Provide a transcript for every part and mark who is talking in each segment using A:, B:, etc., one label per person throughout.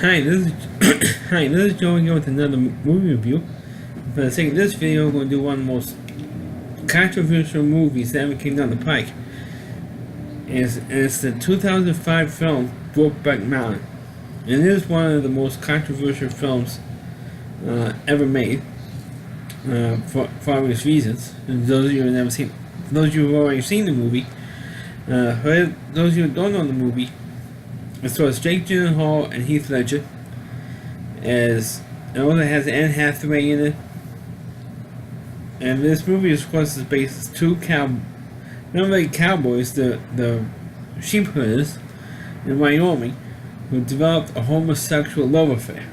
A: Hi, this is hi, this is Joe again with another movie review. For the sake of this video, we're going to do one of the most controversial movies that ever came down the pike. It's the 2005 film Brokeback Mountain. And it is one of the most controversial films ever made, for obvious reasons. And those of you who have never seen, for those of you who have already seen the movie, for those of you who don't know the movie, it stars Jake Gyllenhaal and Heath Ledger. It also has Anne Hathaway in it. And this movie, of course, is based on two not really cowboys, the sheep herders in Wyoming, who developed a homosexual love affair.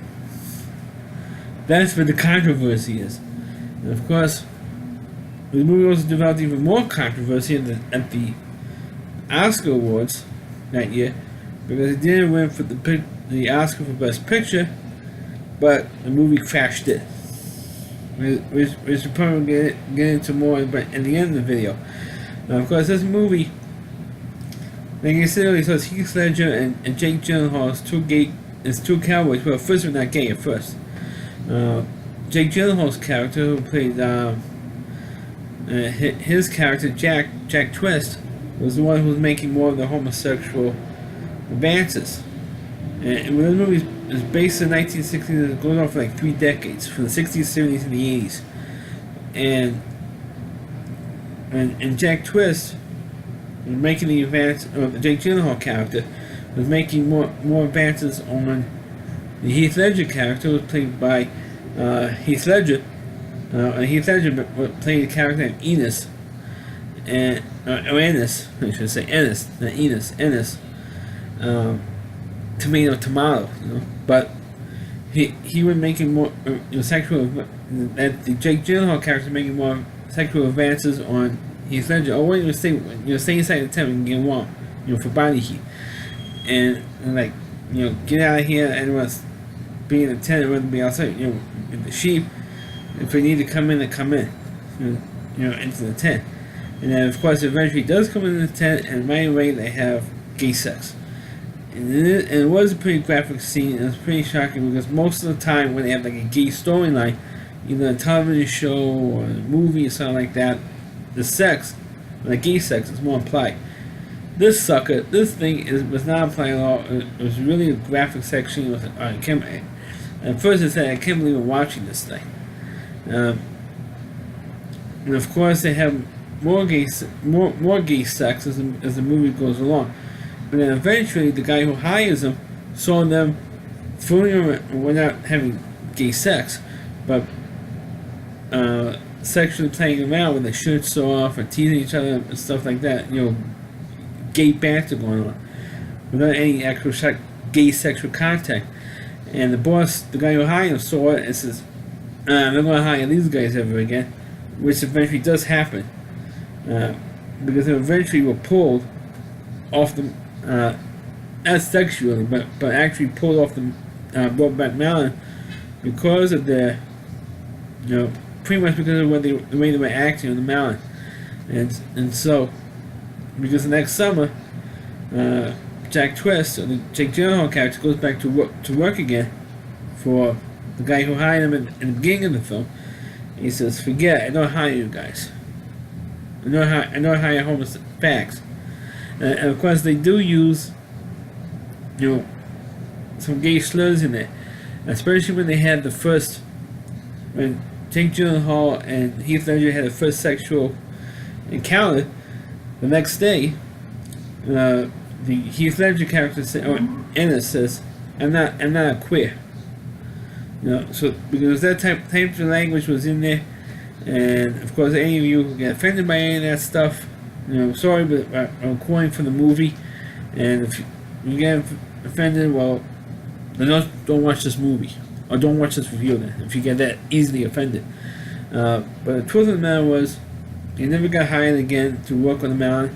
A: That's where the controversy is. And of course, the movie also developed even more controversy at the Oscar Awards that year, because it didn't win for the Oscar for Best Picture, but the movie crashed it. We should probably get into more at the end of the video. Now, of course, this movie, like I said earlier, says Heath Ledger and Jake Gyllenhaal as two cowboys. Well, first they're not gay at first. Jake Gyllenhaal's character, who played his character Jack Twist, was the one who was making more of the homosexual advances. And when the movie is based in the 1960s, it goes on for like 3 decades, from the 60s, 70s, and the 80s. And Jack Twist was making the advance, or the Jake Gyllenhaal character was making more advances on the Heath Ledger character, was played by Heath Ledger. And Heath Ledger played the character named Enos, or Ennis, I should say Ennis, not Enos, Ennis. Tomato, but he was making more sexual. That the Jake Gyllenhaal character making more sexual advances on Heath Ledger. Oh, what you stay inside the tent and get warm, for body heat, and like, get out of here. And was be in the tent, and rather be outside, with the sheep. If they need to come in, they come in, into the tent. And then, of course, eventually does come in the tent, and right away they have gay sex. And it was a pretty graphic scene, and it was pretty shocking, because most of the time when they have like a gay storyline, either a television show or a movie or something like that, the gay sex is more implied. This thing was not implied at all. It was really a graphic section. At first I said, I can't believe I'm watching this thing. And of course they have more gay sex as the movie goes along. But then eventually, the guy who hires them saw them fooling around, well, not having gay sex, but sexually playing around with their shirts off or teasing each other and stuff like that. Gay banter going on without any actual gay sexual contact. And the boss, the guy who hired them, saw it and says, "I'm not going to hire these guys ever again," which eventually does happen, because they eventually were pulled off the. Not sexually, but actually pulled off the Brokeback Mountain because of their, pretty much because of the way they were acting on the mountain, and so, because the next summer, Jack Twist, or the Jake Gyllenhaal character, goes back to work again for the guy who hired him in the beginning of the film. And he says, "Forget, I don't hire you guys. I don't hire homeless facts." And of course, they do use, some gay slurs in it, especially when they had when Jake Gyllenhaal and Heath Ledger had the first sexual encounter. The next day, the Heath Ledger character Ennis says, "I'm not a queer." So because that type of language was in there, and of course, any of you who get offended by any of that stuff. Sorry, but I'm quoting from the movie, and if you get offended, well, then don't watch this movie, or don't watch this review then, if you get that easily offended. But the truth of the matter was, they never got hired again to work on the mountain.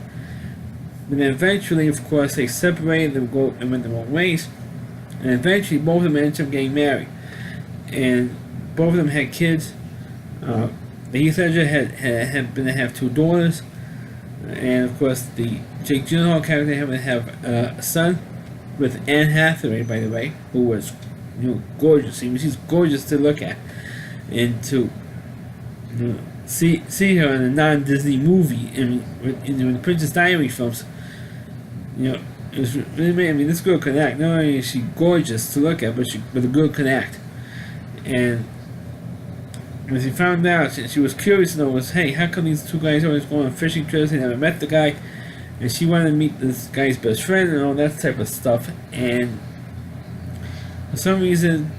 A: But then eventually, of course, they separated, and went their own ways, and eventually both of them ended up getting married. And both of them had kids. The Heath Ledger had been to have 2 daughters. And of course, the Jake Gyllenhaal character happened to have a son, with Anne Hathaway, by the way, who was, gorgeous. I mean, she's gorgeous to look at, and to, see her in a non-Disney movie. I mean, in the Princess Diary films, it was really. I mean, this girl could act. Not only is she gorgeous to look at, but the girl could act. And as he found out, she was curious to know hey, how come these two guys always go on fishing trips? They never met the guy, and she wanted to meet this guy's best friend and all that type of stuff. And for some reason,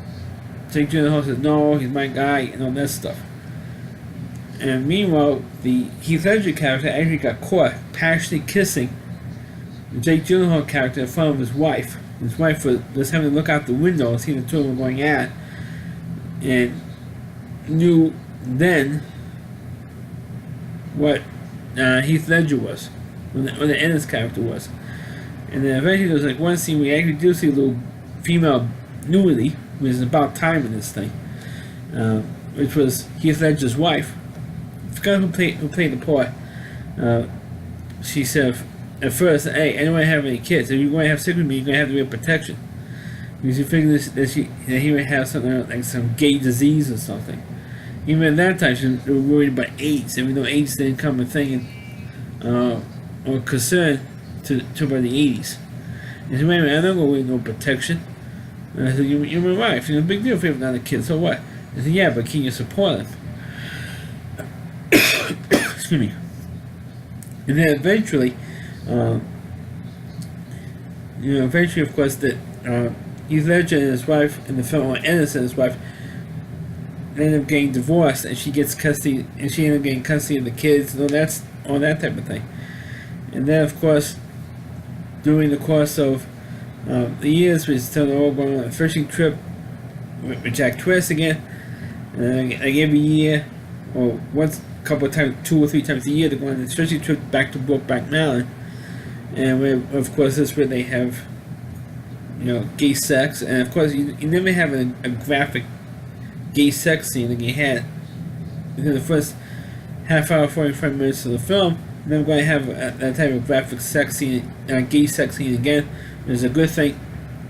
A: Jake Gyllenhaal says no, he's my guy, and all that stuff. And meanwhile, the Heath Ledger character actually got caught passionately kissing the Jake Gyllenhaal character in front of his wife. His wife was having to look out the window and see the two of them going at, and knew then what Heath Ledger was, what the Ennis character was. And then eventually there was like one scene where you actually do see a little female nudity, which is about time in this thing, which was Heath Ledger's wife. I forgot who played the part. She said at first, hey, I don't want to have any kids. If you're going to have sex with me, you're going to have to wear protection. Because you figured that he might have something like some gay disease or something. Even at that time, they were worried about AIDS, even though AIDS didn't come a thing or concern to by the 80s. He said, wait a minute, I'm not going to wear no protection. And I said, you're my wife. It's a big deal if you have another kid, so what? I said, yeah, but can you support him? Excuse me. And then eventually, of course, that Heath Ledger and his wife in the film, or Ennis and his wife, ended up getting divorced, and she gets custody, and she ended up getting custody of the kids, and all that type of thing. And then, of course, during the course of the years, we still all going on a fishing trip with Jack Twist again, and like every year, or once, a couple of times, 2 or 3 times a year, to go on this fishing trip back to Brokeback Mountain, and where, of course, that's where they have, gay sex, and of course, you never have a graphic gay sex scene like you had in the first half hour, 45 minutes of the film. You're never going to have that type of graphic sex scene, gay sex scene again. It's a good thing,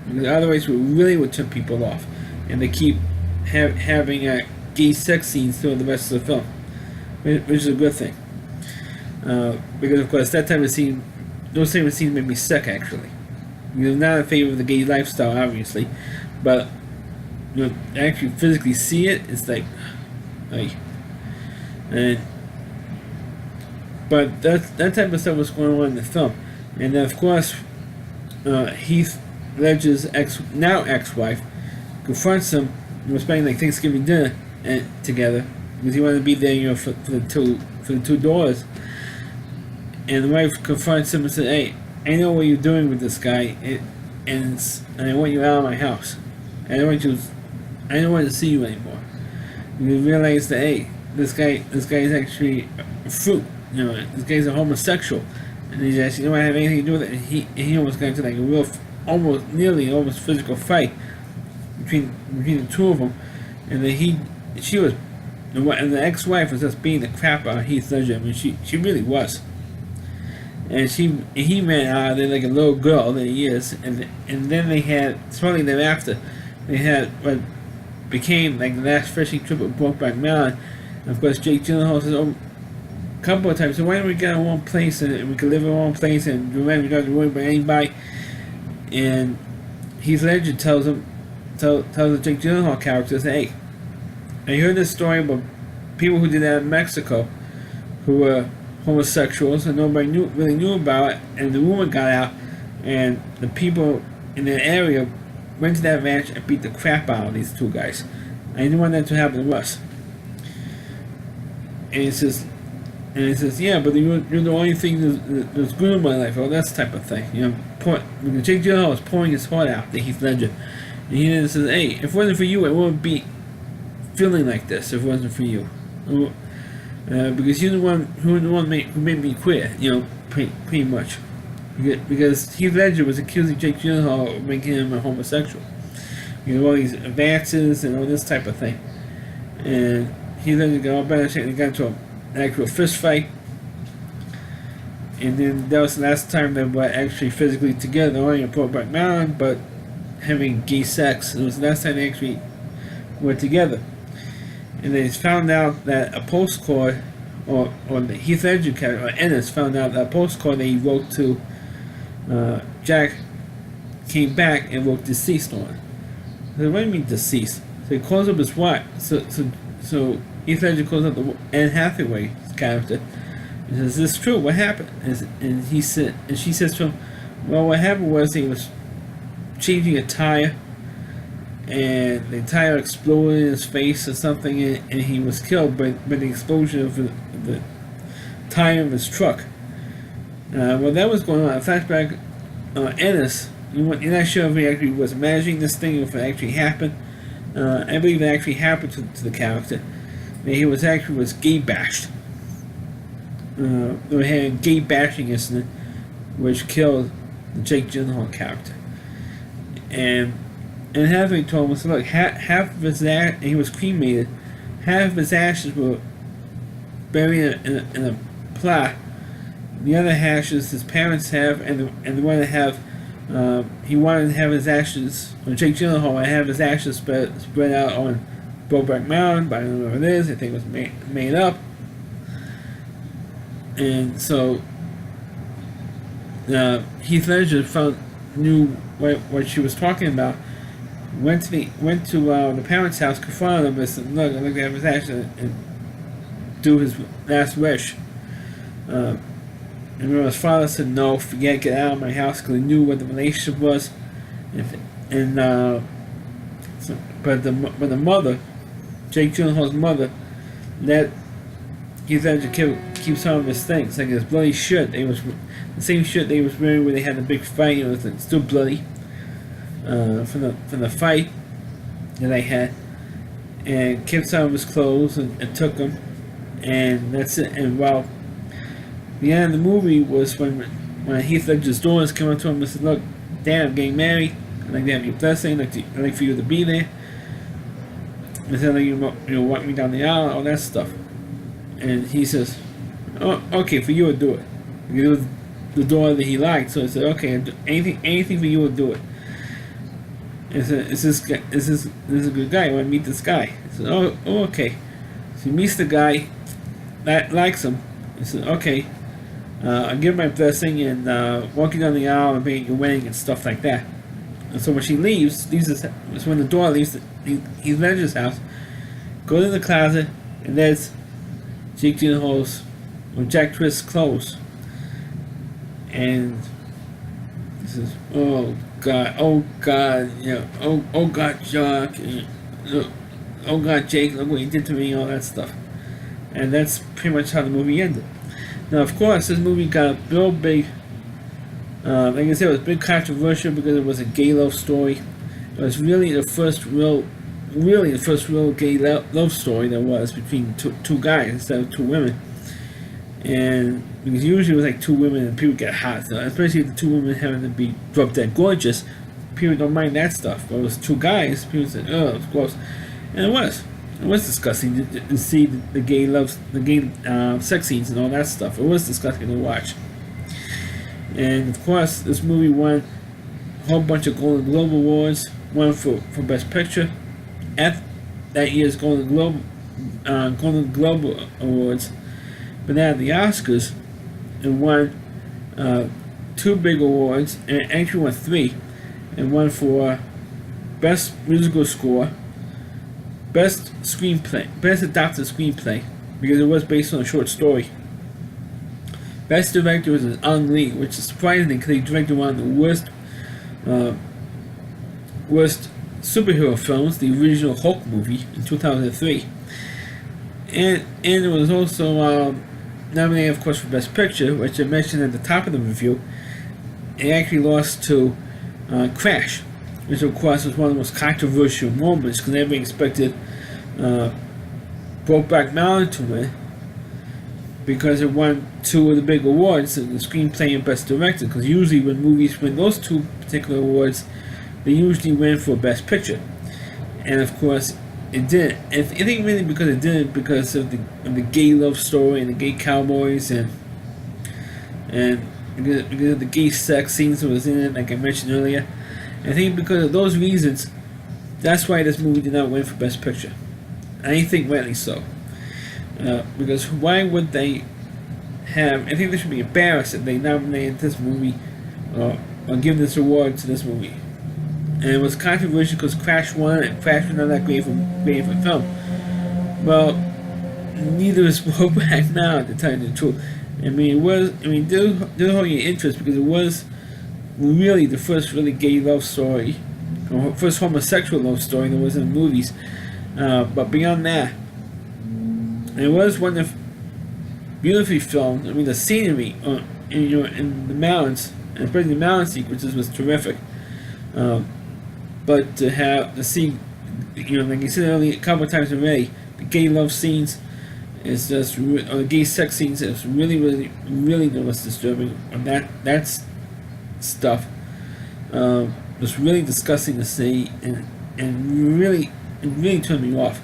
A: because otherwise it really would turn people off, and they keep having gay sex scenes throughout the rest of the film, which is a good thing. Because of course that type of scene, those type of scenes make me sick actually. I'm not in favor of the gay lifestyle, obviously, but actually physically see it, it's like, but that type of stuff was going on in the film. And then of course, Heath Ledger's ex-wife confronts him. They were spending like Thanksgiving dinner together because he wanted to be there, for the two daughters. And the wife confronts him and said, "Hey, I know what you're doing with this guy, and I want you out of my house. I don't want to see you anymore." You realize that, hey, this guy is actually a fruit. This guy's a homosexual, and he just don't have anything to do with it. And he almost got into like a real, almost physical fight between the two of them, and then and the ex-wife was just beating the crap out of Heath Ledger. I mean, she really was. And he ran out of there like a little girl that he is, and then they had, shortly thereafter, they had what became like the last fishing trip at Brokeback Mountain. And of course, Jake Gyllenhaal says, a couple of times, so why don't we get our own place and we can live in our own place and remember we don't have to worry about anybody. And Heath Ledger tells the Jake Gyllenhaal character, hey, I heard this story about people who did that in Mexico, who were homosexuals and nobody really knew about it, and the rumor got out, and the people in the area went to that ranch and beat the crap out of these two guys. I didn't want that to happen to us. And he says, yeah, but you're the only thing that's good in my life, all that type of thing. Jake Gyllenhaal was pouring his heart out to Heath Ledger, and he then says, hey, if it wasn't for you, I wouldn't be feeling like this. If it wasn't for you. Because you're the one who made me quit, pretty much. Because Heath Ledger was accusing Jake Gyllenhaal of making him a homosexual. All these advances and all this type of thing. And Heath Ledger got all bad and got into an actual fist fight. and then that was the last time they were actually physically together, only at Brokeback Mountain, but having gay sex. It was the last time they actually were together. And they found out that a postcard, or the Heath Ledger character, or Ennis, found out that a postcard that he wrote to Jack came back and wrote deceased on it. So what do you mean deceased? So he calls up his wife. So Heath Ledger calls up the Anne Hathaway's character and says, "Is this true? What happened?" And she says to him, "Well, what happened was he was changing a tire, and the tire exploded in his face or something, and he was killed by the explosion of the tire of his truck." Well, that was going on. In flashback, Ennis, you're not sure if he actually was imagining this thing or if it actually happened. I believe it actually happened to the character. He was gay bashed. They had a gay bashing incident which killed the Jake Gyllenhaal character. And Hathaway told him, look, half of his ash, and he was cremated, half of his ashes were buried in a plot. The other ashes his parents have, and the one that have, he wanted to have his ashes, or Jake Gyllenhaal, and have his ashes spread out on Brokeback Mountain, but I don't know what it is. I think it was made up. And so Heath Ledger knew what she was talking about. Went to the parents' house, confronted them, and said, "Look, I'd like to have his ashes and do his last wish." And remember, his father said, "No, forget, get out of my house," because he knew what the relationship was. But the mother, Jake Gyllenhaal's mother, let Heath Ledger keep some of his things, like his bloody shirt. The same shirt they was wearing where they had the big fight. It was still bloody from the fight that they had, and kept some of his clothes and took them, and that's it. And while the end of the movie was when Heath Ledger's daughters came up to him and said, "Look, Dad, I'm getting married. I'd like to have your blessing. I'd like for you to be there. And said, like, you walk me down the aisle, all that stuff." And he says, "Oh, okay, for you, I'll do it." It was the daughter that he liked, so I said, "Okay, anything for you, I'll do it." And said, "Is this a good guy? I want to meet this guy." I said, "Oh, okay." So he meets the guy that likes him. He said, "Okay, I'll give my blessing and walk you down the aisle and be at your wedding and stuff like that." And so when she leaves when the daughter leaves Heath Ledger's house, goes in the closet, and there's Jake Gyllenhaal's or Jack Twist's clothes. And he says, "Oh God, you know, oh God, Jack, oh God, Jake, look what you did to me," all that stuff. And that's pretty much how the movie ended. Now, of course, this movie got a real big, like I said, it was big controversial because it was a gay love story. It was really the first real gay love story there was between two guys instead of two women. And because usually it was like two women and people get hot, so especially the two women having to be drop dead gorgeous, people don't mind that stuff. But it was two guys, people said, "Oh, it's gross," and it was disgusting to see the gay sex scenes and all that stuff. It was disgusting to watch. And of course, this movie won a whole bunch of Golden Globe awards. One for Best Picture at that year's Golden Globe Awards. But now the Oscars, it won 2 big awards, and actually won 3, and one for Best Musical Score, Best Screenplay, Best Adapted Screenplay, because it was based on a short story. Best Director was Ang Lee, which is surprising because he directed one of the worst superhero films, the original Hulk movie in 2003. And it was also nominated, of course, for Best Picture, which I mentioned at the top of the review. It actually lost to Crash, which of course was one of the most controversial moments because everybody expected Brokeback Mountain to win because it won 2 of the big awards, the screenplay and Best Director, because usually when movies win those 2 particular awards, they usually win for Best Picture. And of course, it didn't. I think really because it didn't because of the gay love story and the gay cowboys and and because of the gay sex scenes that was in it, like I mentioned earlier. I think because of those reasons, that's why this movie did not win for Best Picture. I think rightly so. Because why would they have? I think they should be embarrassed if they nominated this movie or give this award to this movie. And it was controversial because Crash won, and Crash was not that great for film. Well, neither is Brokeback Mountain, to tell you the truth. I mean, it was. I mean, did hold your interest because it was really the first really gay love story, or first homosexual love story that was in movies. But beyond that, it was one of beautifully filmed. I mean, the scenery, in the mountains, and especially the mountain sequences, was terrific. But to see, like you said earlier, a couple of times already, the gay love scenes is just, or the gay sex scenes is really, really, really the most disturbing. And that's stuff was really disgusting to see, and really turned me off.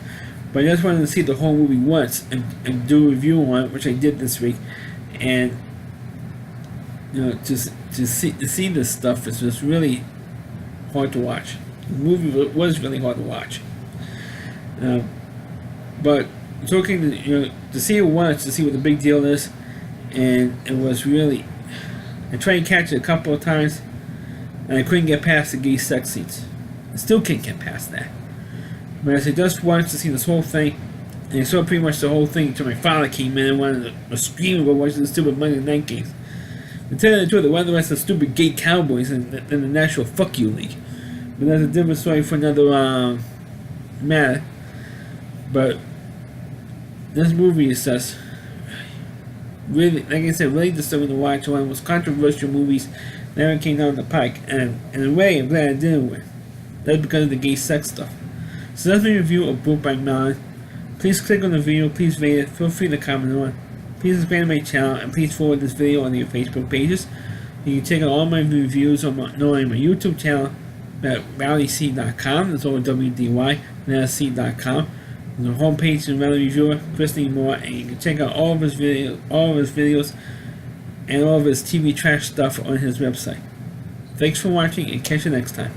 A: But I just wanted to see the whole movie once and do a review on it, which I did this week, and to see this stuff is just really hard to watch. The movie was really hard to watch, but it's okay to see it once, to see what the big deal is, and it was really. I tried to catch it a couple of times, and I couldn't get past the gay sex scenes. I still can't get past that. But I said just once to see this whole thing, and I saw pretty much the whole thing until my father came in and wanted to scream about watching the stupid Monday Night games. To tell you the truth, it wasn't the rest of the stupid gay Cowboys in the National Fuck You League. But that's a different story for another matter. But this movie is just really, like I said, really disturbing to watch. One of the most controversial movies that ever came down the pike, and in a way, I'm glad I didn't win. That's because of the gay sex stuff. So that's my review of Brokeback Mountain. Please click on the video, please rate it, feel free to comment on it. Please subscribe to my channel, and please forward this video on your Facebook pages. You can check out all my reviews on my YouTube channel at rallyc.com. That's over WDY, rallyc.com. There's a homepage to Rally Reviewer, Christine Moore, and you can check out all of his videos, and all of his TV trash stuff on his website. Thanks for watching, and catch you next time.